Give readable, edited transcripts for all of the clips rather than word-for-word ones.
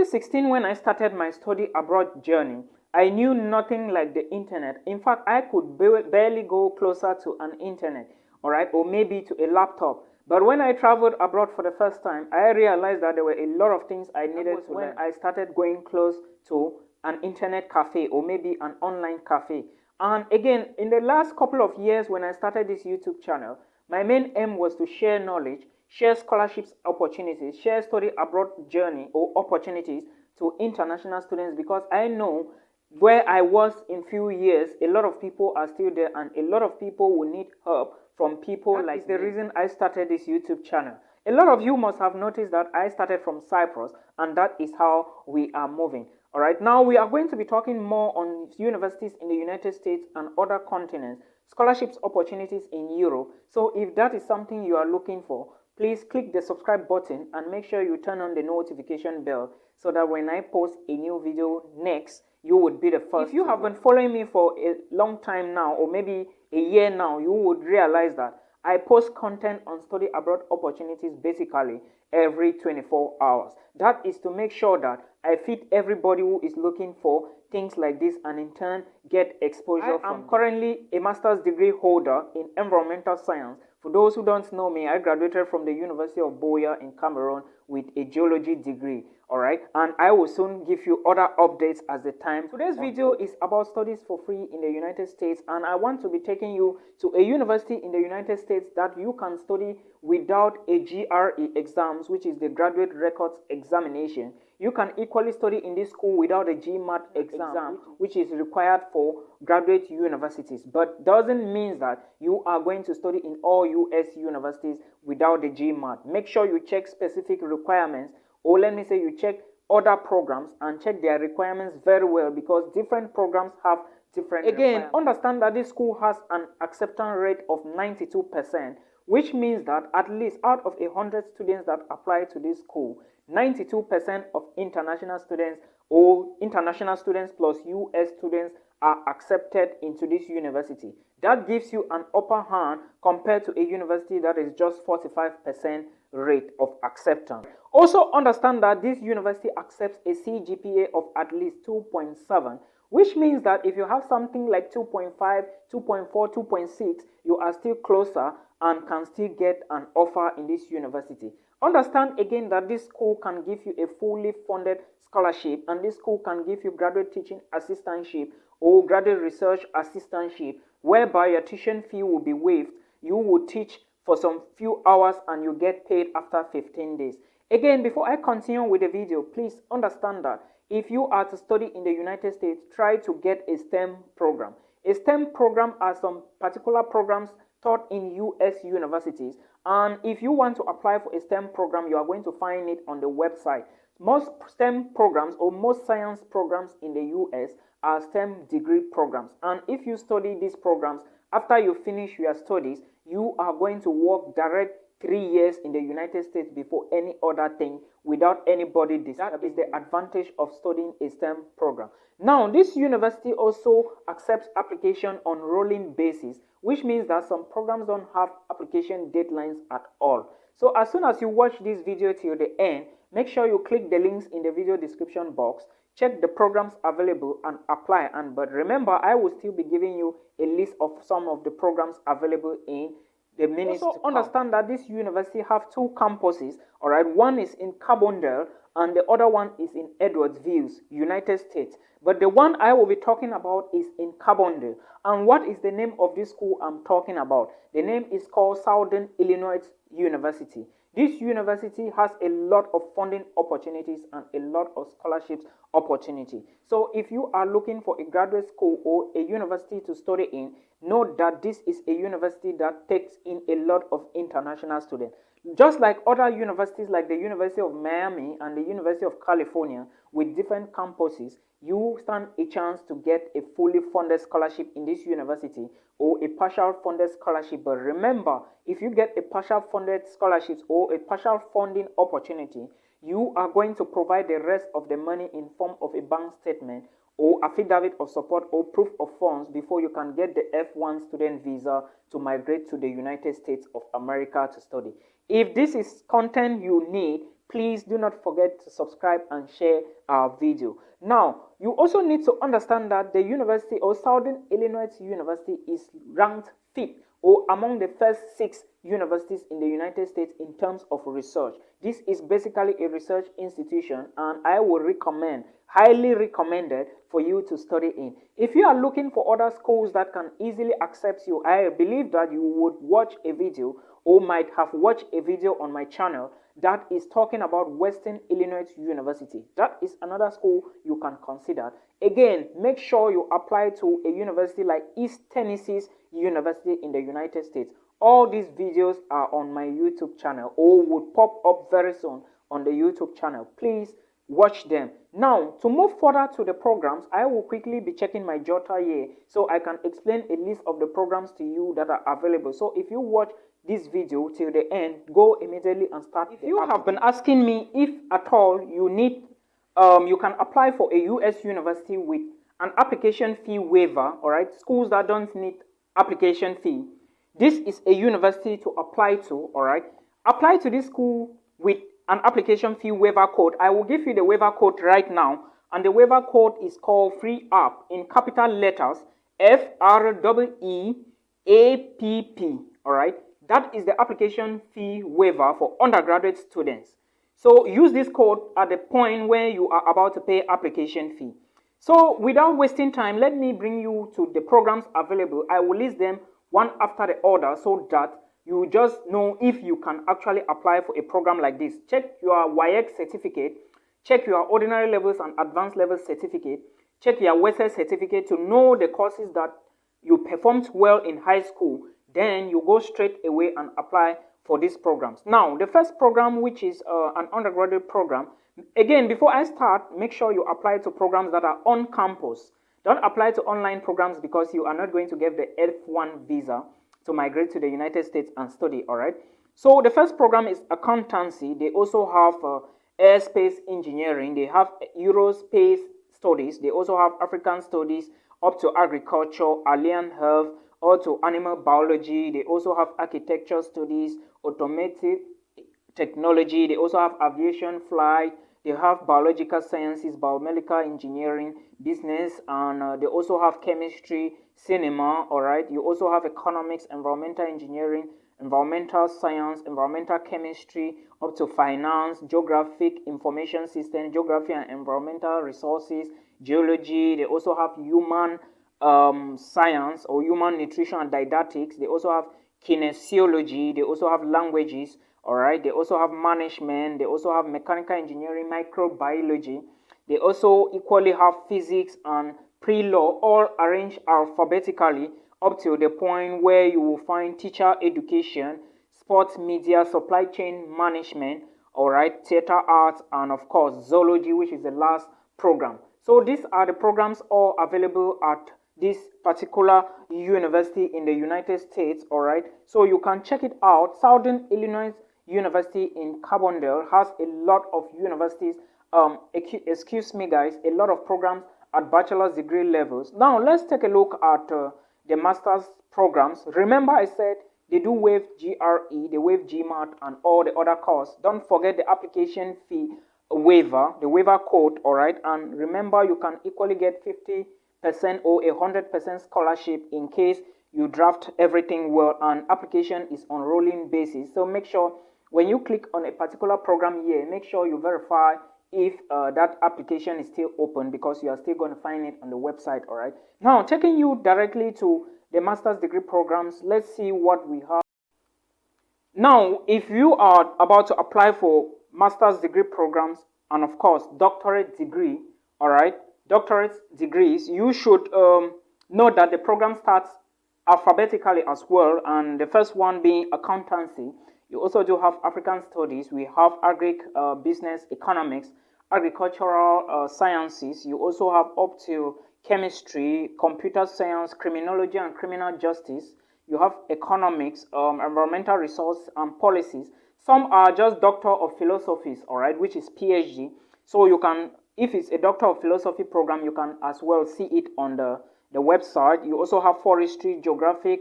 2016, when I started my study abroad journey, I knew nothing like the internet. In fact, I could barely go closer to an internet, all right, or maybe to a laptop. But when I traveled abroad for the first time, I realized that there were a lot of things I needed to learn. When I started going close to an internet cafe or maybe an online cafe. And again, in the last couple of years when I started this YouTube channel, my main aim was to share knowledge, share scholarships opportunities, share study abroad journey or opportunities to international students, because I know where I was in few years, a lot of people are still there and a lot of people will need help from people like me. That is the reason I started this YouTube channel. A lot of you must have noticed that I started from Cyprus, and that is how we are moving. All right, now we are going to be talking more on universities in the United States and other continents, scholarships opportunities in Europe. So if that is something you are looking for, please click the subscribe button and make sure you turn on the notification bell so that when I post a new video next, you would be the first. If you have been following me for a long time now, or maybe a year now, you would realize that I post content on study abroad opportunities basically every 24 hours. That is to make sure that I fit everybody who is looking for things like this and in turn get exposure. I am currently a master's degree holder in environmental science. For those who don't know me, I graduated from the University of Buea in Cameroon with a geology degree. All right, and I will soon give you other updates as the time. Today's video is about studies for free in the United States, and I want to be taking you to a university in the United States that you can study without a GRE exams, which is the Graduate Records Examination. You can equally study in this school without a GMART exam, which is required for graduate universities, but doesn't mean that you are going to study in all US universities without the GMART. Make sure you check specific requirements, or let me say you check other programs and check their requirements very well, because different programs have different requirements. Understand that this school has an acceptance rate of 92%, which means that at least out of 100 students that apply to this school, 92% of international students or international students plus US students are accepted into this university. That gives you an upper hand compared to a university that is just 45% rate of acceptance. Also understand that this university accepts a CGPA of at least 2.7, which means that if you have something like 2.5, 2.4, 2.6, you are still closer and can still get an offer in this university. Understand again that this school can give you a fully funded scholarship, and this school can give you graduate teaching assistantship or graduate research assistantship, whereby your tuition fee will be waived. You will teach for some few hours and you get paid after 15 days. Again, before I continue with the video, please understand that if you are to study in the United States, try to get a STEM program. A STEM program are some particular programs taught in US universities, and if you want to apply for a STEM program, you are going to find it on the website. Most STEM programs or most science programs in the US are STEM degree programs, and if you study these programs, after you finish your studies, you are going to work direct 3 years in the United States before any other thing without anybody disturbing. That is the advantage of studying a STEM program. Now, this university also accepts application on rolling basis, which means that some programs don't have application deadlines at all. So as soon as you watch this video till the end, make sure you click the links in the video description box, check the programs available and apply. But remember, I will still be giving you a list of some of the programs available in the minutes to come. Understand that this university have two campuses. All right, one is in Carbondale and the other one is in Edwardsville, United States. But the one I will be talking about is in Carbondale. And what is the name of this school I'm talking about? The name is called Southern Illinois University. This university has a lot of funding opportunities and a lot of scholarships opportunity. So if you are looking for a graduate school or a university to study in, know that this is a university that takes in a lot of international students. Just like other universities like the University of Miami and the University of California with different campuses, you stand a chance to get a fully funded scholarship in this university or a partial funded scholarship. But remember, if you get a partial funded scholarship or a partial funding opportunity, you are going to provide the rest of the money in form of a bank statement or affidavit of support or proof of funds before you can get the F1 student visa to migrate to the United States of America to study. If this is content you need, please do not forget to subscribe and share our video. Now, you also need to understand that the university or Southern Illinois University is ranked 5th or among the first 6 universities in the United States in terms of research. This is basically a research institution, and I would recommend, highly recommended, for you to study in. If you are looking for other schools that can easily accept you, I believe that you would watch a video or might have watched a video on my channel that is talking about Western Illinois University. That is another school you can consider. Again, make sure you apply to a university like East Tennessee University in the United States. All these videos are on my YouTube channel or would pop up very soon on the YouTube channel. Please watch them. Now, to move further to the programs, I will quickly be checking my Jota here so I can explain a list of the programs to you that are available. So if you watch this video till the end, go immediately and start. If you have been asking me if at all you need, you can apply for a US university with an application fee waiver, all right, schools that don't need application fee. This is a university to apply to, all right. Apply to this school with an application fee waiver code. I will give you the waiver code right now, and the waiver code is called FREE APP in capital letters, FREEAPP, all right. That is the application fee waiver for undergraduate students. So use this code at the point where you are about to pay application fee. So without wasting time, let me bring you to the programs available. I will list them one after the other so that you just know if you can actually apply for a program like this. Check your WAEC certificate, check your ordinary levels and advanced levels certificate, check your WSET certificate to know the courses that you performed well in high school. Then you go straight away and apply for these programs. Now, the first program, which is an undergraduate program, again, before I start, make sure you apply to programs that are on campus. Don't apply to online programs because you are not going to get the F1 visa to migrate to the United States and study, all right? So the first program is accountancy. They also have airspace engineering. They have Eurospace studies. They also have African studies up to agriculture, alien health, or to animal biology. They also have architecture studies, automotive technology. They also have aviation flight. They have biological sciences, biomedical engineering, business, and they also have chemistry, cinema, all right? You also have economics, environmental engineering, environmental science, environmental chemistry, up to finance, geographic information system, geography and environmental resources, geology. They also have human science or human nutrition and didactics. They also have kinesiology. They also have languages. All right. They also have management. They also have mechanical engineering, microbiology. They also equally have physics and pre-law, all arranged alphabetically up to the point where you will find teacher education, sports media, supply chain management, all right, theater arts, and of course zoology, which is the last program. So these are the programs all available at this particular university in the United States, all right? So you can check it out. Southern Illinois University in Carbondale has a lot of universities, excuse me guys, a lot of programs at bachelor's degree levels. Now let's take a look at the master's programs. Remember I said they do waive GRE, they waive GMART and all the other costs. Don't forget the application fee waiver, the waiver code, all right? And remember you can equally get 50% or 100% scholarship in case you draft everything well, and application is on rolling basis. So make sure when you click on a particular program here, make sure you verify if that application is still open, because you are still going to find it on the website, all right? Now, taking you directly to the master's degree programs, let's see what we have. Now, if you are about to apply for master's degree programs and of course doctorate degree, all right, doctorate degrees, you should know that the program starts alphabetically as well, and the first one being accountancy. You also do have African studies. We have agric business economics, agricultural sciences. You also have up to chemistry, computer science, criminology and criminal justice. You have economics, environmental resource and policies. Some are just Doctor of Philosophies, all right, which is PhD. So you can, if it's a Doctor of Philosophy program, you can as well see it on the website. You also have forestry, geography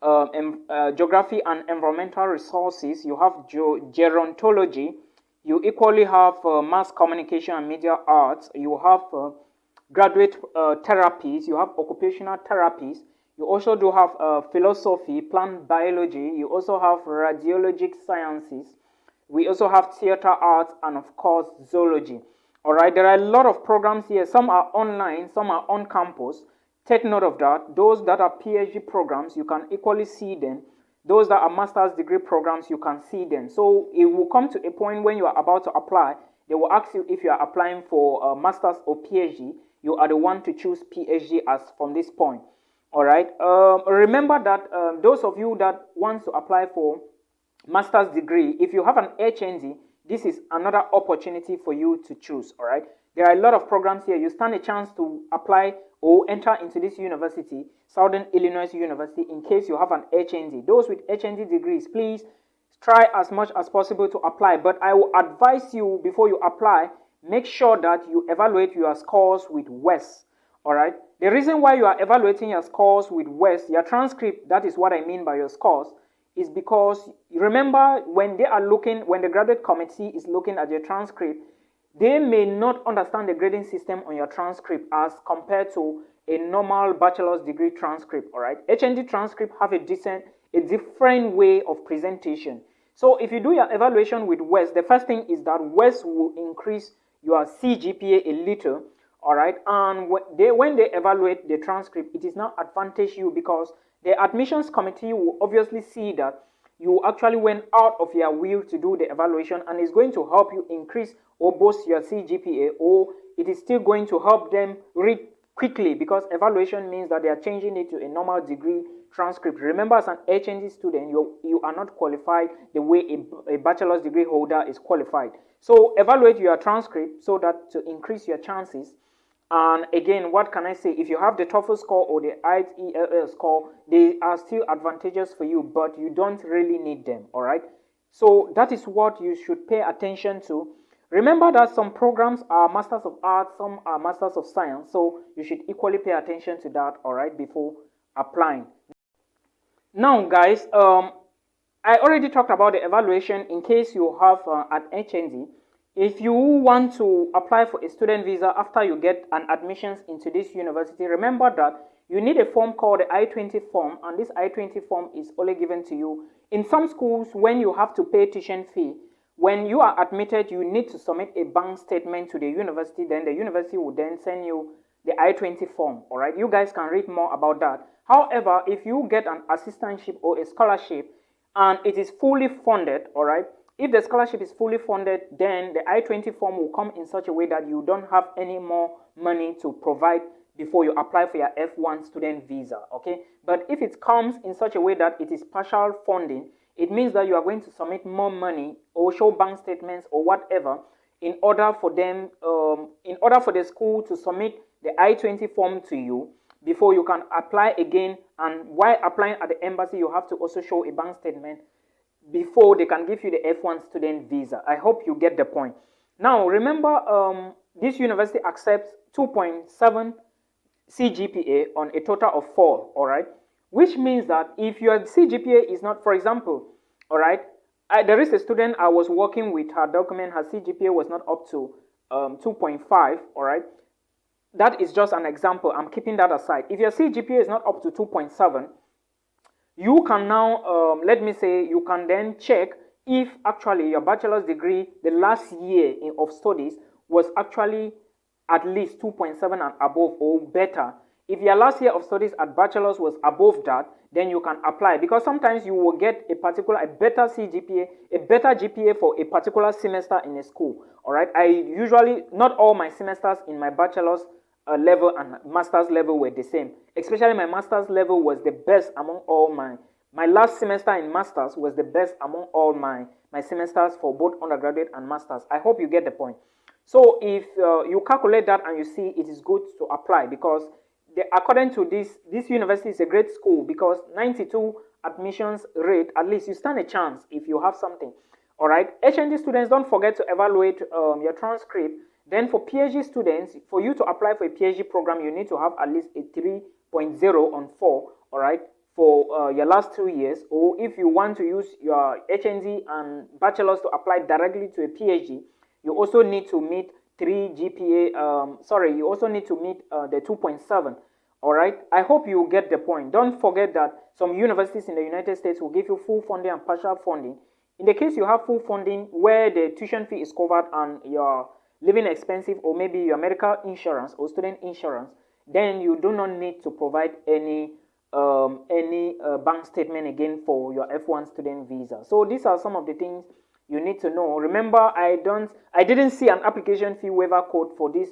and environmental resources. You have gerontology. You equally have mass communication and media arts. You have graduate therapies. You have occupational therapies. You also do have philosophy, plant biology. You also have radiologic sciences. We also have theater arts and of course zoology. All right, there are a lot of programs here. Some are online, some are on campus. Take note of that. Those that are PhD programs, you can equally see them. Those that are master's degree programs, you can see them. So it will come to a point when you are about to apply, they will ask you if you are applying for a master's or PhD. You are the one to choose PhD as from this point. All right. Remember that those of you that want to apply for master's degree, if you have an HND, this is another opportunity for you to choose. All right, there are a lot of programs here. You stand a chance to apply or enter into this university, Southern Illinois University, in case you have an HND. Those with HND degrees, please try as much as possible to apply, but I will advise you before you apply, make sure that you evaluate your scores with WES. All right, the reason why you are evaluating your scores with WES, your transcript, that is what I mean by your scores, is because remember when they are looking, when the graduate committee is looking at your transcript, they may not understand the grading system on your transcript as compared to a normal bachelor's degree transcript. All right, HND transcript have a different way of presentation. So if you do your evaluation with WES, the first thing is that WES will increase your CGPA a little. All right, and when they evaluate the transcript, it is now advantage you because the admissions committee will obviously see that you actually went out of your will to do the evaluation, and it's going to help you increase or boost your CGPA, or it is still going to help them read quickly because evaluation means that they are changing it to a normal degree transcript. Remember, as an HND student, you are not qualified the way a bachelor's degree holder is qualified. So evaluate your transcript so that to increase your chances. And again, what can I say? If you have the TOEFL score or the IELTS score, they are still advantageous for you, but you don't really need them, all right? So that is what you should pay attention to. Remember that some programs are Masters of Arts, some are Masters of Science, so you should equally pay attention to that, all right, before applying. Now, guys, I already talked about the evaluation in case you have an HND. If you want to apply for a student visa after you get an admissions into this university, remember that you need a form called the I-20 form, and this I-20 form is only given to you. In some schools, when you have to pay tuition fee, when you are admitted, you need to submit a bank statement to the university, then the university will then send you the I-20 form, all right? You guys can read more about that. However, if you get an assistantship or a scholarship and it is fully funded, all right, if the scholarship is fully funded, then the I-20 form will come in such a way that you don't have any more money to provide before you apply for your F1 student visa, okay? But if it comes in such a way that it is partial funding, it means that you are going to submit more money or show bank statements or whatever in order for them, in order for the school to submit the I-20 form to you before you can apply again. And while applying at the embassy, you have to also show a bank statement before they can give you the F1 student visa. I hope you get the point. Now, remember, this university accepts 2.7 CGPA on a total of 4, all right? Which means that if your CGPA is not, for example, all right, there is a student I was working with, her document, her CGPA was not up to 2.5, all right? That is just an example. I'm keeping that aside. If your CGPA is not up to 2.7, you can now, let me say, you can then check if actually your bachelor's degree, the last year of studies was actually at least 2.7 and above or better. If your last year of studies at bachelor's was above that, then you can apply, because sometimes you will get a better CGPA, a better GPA for a particular semester in a school. All right, I usually, not all my semesters in my bachelor's level and master's level were the same. Especially my master's level was the best among all my last semester in master's was the best among all my semesters for both undergraduate and masters. I hope you get the point. So if you calculate that and you see, it is good to apply, because according to this university is a great school, because 92 admissions rate, at least you stand a chance if you have something. All right, HND students, don't forget to evaluate your transcript. Then for PhD students, for you to apply for a PhD program, you need to have at least a 3.0 on 4, all right, for your last 2 years, or if you want to use your HND and bachelor's to apply directly to a PhD, you also need to meet 3 GPA, you also need to meet the 2.7. All right, I hope you get the point. Don't forget that some universities in the United States will give you full funding and partial funding. In the case you have full funding where the tuition fee is covered and your living expensive, or maybe your medical insurance or student insurance, then you do not need to provide any bank statement again for your F1 student visa. So these are some of the things you need to know. Remember, I didn't see an application fee waiver code for these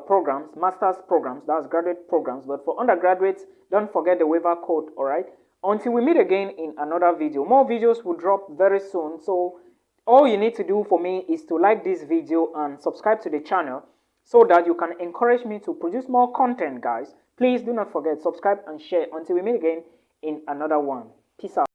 programs, master's programs, that's graduate programs, but for undergraduates, don't forget the waiver code. All right, until we meet again in another video. More videos will drop very soon, so all you need to do for me is to like this video and subscribe to the channel so that you can encourage me to produce more content, guys. Please do not forget, subscribe and share. Until we meet again in another one. Peace out.